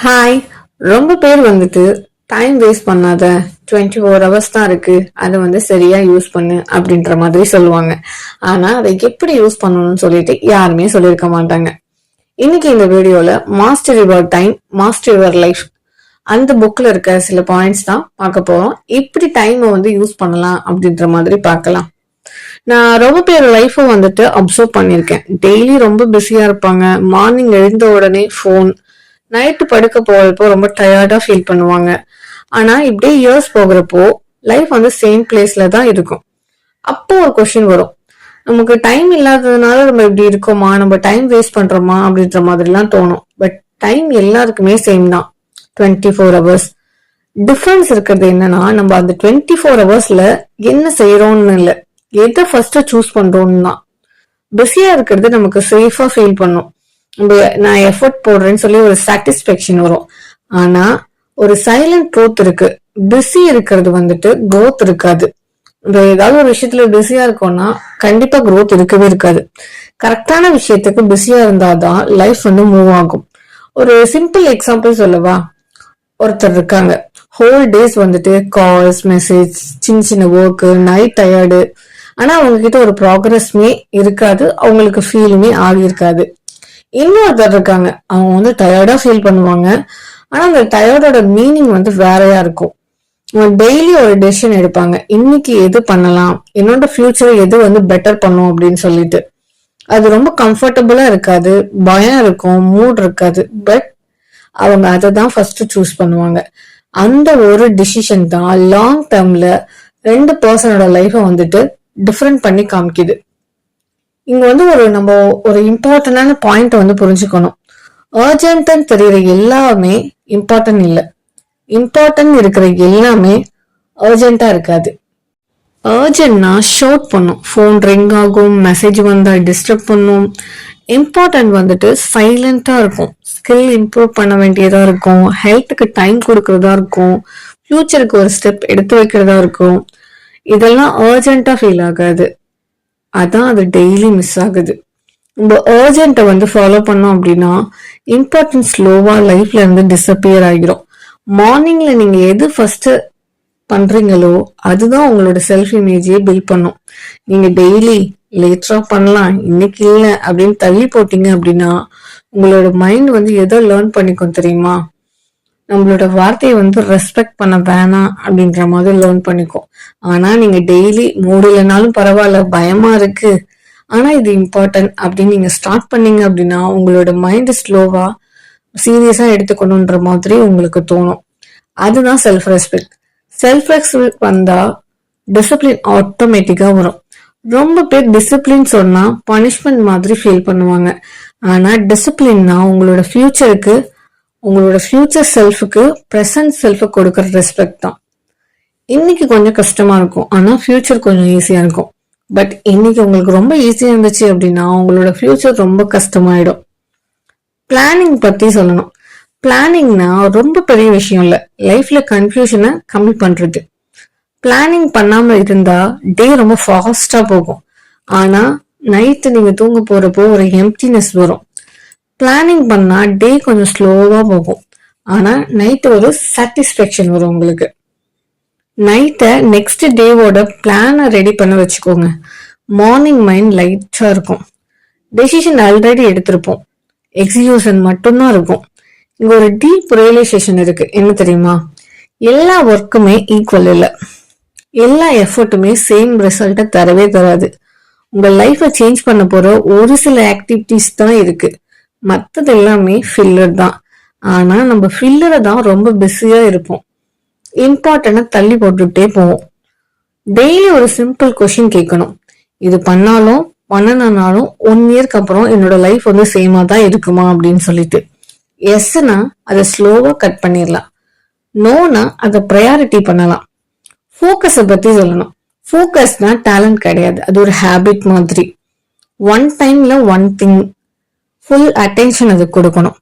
Hi. ரொம்ப பேர் வந்துட்டு டைம் வேஸ்ட் பண்ணாத, 24 hours தான் இருக்கு, அதை சரியா யூஸ் பண்ணு அப்படின்ற மாதிரி சொல்லுவாங்க. ஆனா அதை எப்படி யூஸ் பண்ணணும்னு சொல்லிட்டு யாருமே சொல்லியிருக்க மாட்டாங்க. இன்னைக்கு இந்த வீடியோல master your time master your life அந்த புக்ல இருக்க சில பாயிண்ட்ஸ் தான் பார்க்க போறோம். இப்படி டைமை யூஸ் பண்ணலாம் அப்படின்ற மாதிரி பார்க்கலாம். நான் ரொம்ப பேர் லைஃபை அப்சர்வ் பண்ணியிருக்கேன். டெய்லி ரொம்ப பிஸியா இருப்பாங்க. மார்னிங் எழுந்த உடனே ஃபோன், நைட்டு படுக்க போறப்போ ரொம்ப டயர்டா ஃபீல் பண்ணுவாங்க. ஆனா இப்படியே இயர்ஸ் போகிறப்போ லைஃப் சேம் பிளேஸ்ல தான் இருக்கும். அப்போ ஒரு கொஸ்டின் வரும், நமக்கு டைம் இல்லாததுனால நம்ம இப்படி இருக்கோமா, நம்ம டைம் வேஸ்ட் பண்றோமா அப்படின்ற மாதிரிலாம் தோணும். பட் டைம் எல்லாருக்குமே சேம் தான், 24 hours. டிஃபரன்ஸ் இருக்கிறது என்னன்னா, நம்ம அந்த 24 hours என்ன செய்யறோம்னு இல்லை, எதை ஃபர்ஸ்ட் சூஸ் பண்றோம்னு தான். பிஸியா இருக்கிறது நமக்கு சேஃபா ஃபீல் பண்ணும். நான் எஃபர்ட் போடுறேன்னு சொல்லி ஒரு சாட்டிஸ்பேக்ஷன் வரும். ஆனா ஒரு சைலண்ட் ட்ரூத் இருக்கு, பிஸி இருக்கிறது க்ரோத் இருக்காது. ஏதாவது ஒரு விஷயத்துல பிஸியா இருக்கோம்னா கண்டிப்பா க்ரோத் இருக்கவே இருக்காது. கரெக்டான விஷயத்துக்கு பிஸியா இருந்தாதான் லைஃப் மூவ் ஆகும். ஒரு சிம்பிள் எக்ஸாம்பிள் சொல்லவா? ஒருத்தர் இருக்காங்க, ஹோல் டேஸ் கால்ஸ், மெசேஜ், சின்ன சின்ன ஒர்க், நைட் டயர்டு. ஆனா அவங்க கிட்ட ஒரு ப்ராக்ரஸ்மே இருக்காது, அவங்களுக்கு ஃபீலுமே ஆகியிருக்காது. இன்னொருத்தர் இருக்காங்க, அவங்க டயர்டா ஃபீல் பண்ணுவாங்க. ஆனா அந்த டயர்டோட மீனிங் வேறையா இருக்கும். டெய்லி ஒரு டெசிஷன் எடுப்பாங்க, இன்னைக்கு எது பண்ணலாம், என்னோட ஃபியூச்சர் எது பெட்டர் பண்ணும் அப்படின்னு சொல்லிட்டு. அது ரொம்ப கம்ஃபர்டபுளா இருக்காது, பயம் இருக்கும், மூட் இருக்காது. பட் அவங்க அதை தான் ஃபர்ஸ்ட் சூஸ் பண்ணுவாங்க. அந்த ஒரு டிசிஷன் தான் லாங் டேர்ம்ல ரெண்டு பர்சனோட லைஃபை டிஃபரெண்ட் பண்ணி காமிக்குது. இங்க நம்ம ஒரு இம்பார்ட்டன்டான பாயிண்ட் புரிஞ்சுக்கணும். அர்ஜென்ட்னு தெரியுற எல்லாமே இம்பார்ட்டன்ட் இல்ல, இம்பார்ட்டன்ட் இருக்கிற எல்லாமே அர்ஜென்டா இருக்காது. அர்ஜென்ட்னா ஷவுட் பண்ணும், போன் ரிங் ஆகும், மெசேஜ் வந்தா டிஸ்டர்ப் பண்ணும். இம்பார்ட்டன்ட் சைலண்டா இருக்கும், ஸ்கில் இம்ப்ரூவ் பண்ண வேண்டியதா இருக்கும், ஹெல்த்துக்கு டைம் கொடுக்கறதா இருக்கும், ஃபியூச்சருக்கு ஒரு ஸ்டெப் எடுத்து வைக்கிறதா இருக்கும். இதெல்லாம் அர்ஜென்டா ஃபீல் ஆகாது, அதான் அது டெய்லி மிஸ் ஆகுது. நம்ம அர்ஜென்ட்டை ஃபாலோ பண்ணோம் அப்படின்னா இம்பார்ட்டன்ஸ் ஸ்லோவா லைஃப்ல இருந்து டிஸப்பியர் ஆகிரும். மார்னிங்ல நீங்க எது ஃபர்ஸ்ட் பண்றீங்களோ அதுதான் உங்களோட செல்ஃப் இமேஜையே பில்ட் பண்ணும். நீங்க டெய்லி லேட்டரா பண்ணலாம், இன்னைக்கு இல்ல அப்படின்னு தள்ளி போட்டீங்க அப்படின்னா உங்களோட மைண்ட் எதோ லேர்ன் பண்ணிக்கும் தெரியுமா? நம்மளோட வார்த்தையை ரெஸ்பெக்ட் பண்ண வேணாம் அப்படின்ற மாதிரி லேர்ன் பண்ணிக்கும். ஆனா நீங்க டெய்லி மூடு இல்லைனாலும் பரவாயில்ல, பயமா இருக்கு, ஆனா இது இம்பார்ட்டன்ட் அப்படின்னு நீங்க ஸ்டார்ட் பண்ணீங்க அப்படின்னா உங்களோட மைண்ட் ஸ்லோவா சீரியஸா எடுத்துக்கணும்ன்ற மாதிரி உங்களுக்கு தோணும். அதுதான் செல்ஃப் ரெஸ்பெக்ட். செல்ஃப் ரெஸ்பெக்ட் வந்தா டிசிப்ளின் ஆட்டோமேட்டிக்கா வரும். ரொம்ப பேர் டிசிப்ளின் சொன்னா பனிஷ்மெண்ட் மாதிரி ஃபீல் பண்ணுவாங்க. ஆனா டிசிப்ளின்னா உங்களோட ஃபியூச்சருக்கு, உங்களோட ஃபியூச்சர் செல்ஃபுக்கு பிரசன்ட் செல்ஃபு கொடுக்கற ரெஸ்பெக்ட் தான். இன்னைக்கு கொஞ்சம் கஷ்டமா இருக்கும், ஆனா ஃபியூச்சர் கொஞ்சம் ஈஸியா இருக்கும். பட் இன்னைக்கு உங்களுக்கு ரொம்ப ஈஸியா இருந்துச்சு அப்படின்னா உங்களோட ஃபியூச்சர் ரொம்ப கஷ்டமாயிடும். பிளானிங் பத்தி சொல்லணும். பிளானிங்னா ரொம்ப பெரிய விஷயம் இல்ல, லைஃப்ல கன்ஃபியூஷனை கம்மி பண்றது. பிளானிங் பண்ணாம இருந்தா டே ரொம்ப ஃபாஸ்டா போகும், ஆனா நைட்டு நீங்க தூங்க போறப்போ ஒரு எம்ப்டினஸ் வரும். பிளானிங் பண்ணா டே கொஞ்சம் ஸ்லோவா போகும், ஆனா நைட்டு ஒரு சாட்டிஸ்பேக்ஷன் வரும் உங்களுக்கு. நைட்டை நெக்ஸ்ட் டேவோட பிளானை ரெடி பண்ண வச்சுக்கோங்க. மார்னிங் மைண்ட் லைட்டா இருக்கும், டெசிஷன் ஆல்ரெடி எடுத்திருப்போம், எக்ஸிகியூஷன் மட்டும்தான் இருக்கும். இங்க ஒரு டீப் ரியலைசேஷன் இருக்கு, என்ன தெரியுமா? எல்லா ஒர்க்குமே ஈக்குவல் இல்ல, எல்லா எஃபர்ட்டுமே சேம் ரிசல்ட்டை தரவே தராது. உங்க லைஃபை சேஞ்ச் பண்ண போற ஒரு சில ஆக்டிவிட்டிஸ் தான் இருக்கு, மற்றது எல்லாமே ஃபில்லர் தான். ஆனா நம்ம ஃபில்லரை தான் ரொம்ப பிஸியா இருப்போம், இம்பார்ட்டன்ட தள்ளி போட்டுட்டே போவோம். டெய்லி ஒரு சிம்பிள் கொஸ்டின் கேட்கணும், இது பண்ணாலும் பண்ணனாலும் 1 இயர்க்கு அப்புறம் என்னோட லைஃப் சேமா தான் இருக்குமா அப்படின்னு சொல்லிட்டு. எஸ்னா அதை ஸ்லோவா கட் பண்ணிடலாம், நோனா அதை ப்ரையாரிட்டி பண்ணலாம். ஃபோக்கஸை பத்தி சொல்லணும். ஃபோக்கஸ்னா டேலண்ட் கிடையாது, அது ஒரு ஹேபிட் மாதிரி. ஒன் டைம்ல ஒன் திங் ஃபுல் அட்டென்ஷன் அது கொடுக்கணும்.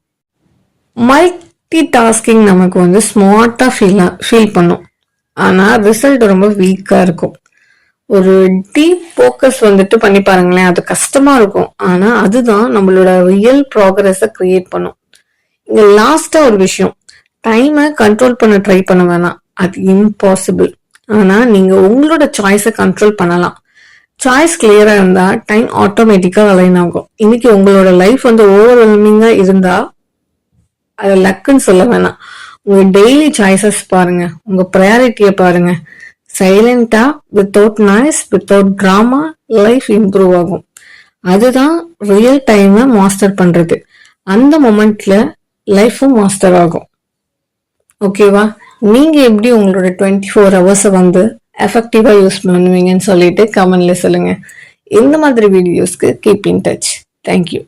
மல்டி டாஸ்கிங் நமக்கு ஸ்மார்ட்டா ஃபீல் பண்ணும், ஆனா ரிசல்ட் ரொம்ப வீக்கா இருக்கும். ஒரு டீப் ஃபோக்கஸ் பண்ணி பாருங்களேன், அது கஷ்டமா இருக்கும், ஆனா அதுதான் நம்மளோட ரியல் ப்ராக்ரஸ கிரியேட் பண்ணும். இங்க லாஸ்டா ஒரு விஷயம், டைமை கண்ட்ரோல் பண்ண ட்ரை பண்ண வேணாம், அது இம்பாசிபிள். ஆனா நீங்க உங்களோட சாய்ஸை கண்ட்ரோல் பண்ணலாம். சாய்ஸ் கிளியரா இருந்தா டைம் ஆட்டோமேட்டிக்கா அலைன் ஆகும். இன்னைக்கு உங்களோட லைஃப் வந்து ஓவர்வெல்மிங்கா இருந்தா அது லக்குன்னு சொல்ல வேணாம். உங்க டெய்லி சாய்ஸஸ் பாருங்க, உங்க ப்ரையாரிட்டியை பாருங்க. சைலண்டா, without noise, without drama life improve ஆகும். அதுதான் ரியல் டைமை மாஸ்டர் பண்றது. அந்த மொமெண்ட்ல லைஃபும் மாஸ்டர் ஆகும். ஓகேவா? நீங்க எப்படி உங்களோட 24 ஹவர்ஸை வந்து எஃபெக்டிவா யூஸ் பண்ணுவீங்கன்னு சொல்லிட்டு கமெண்ட்ல சொல்லுங்க. இந்த மாதிரி வீடியோஸ்க்கு கீப் இன் டச். தேங்க்யூ.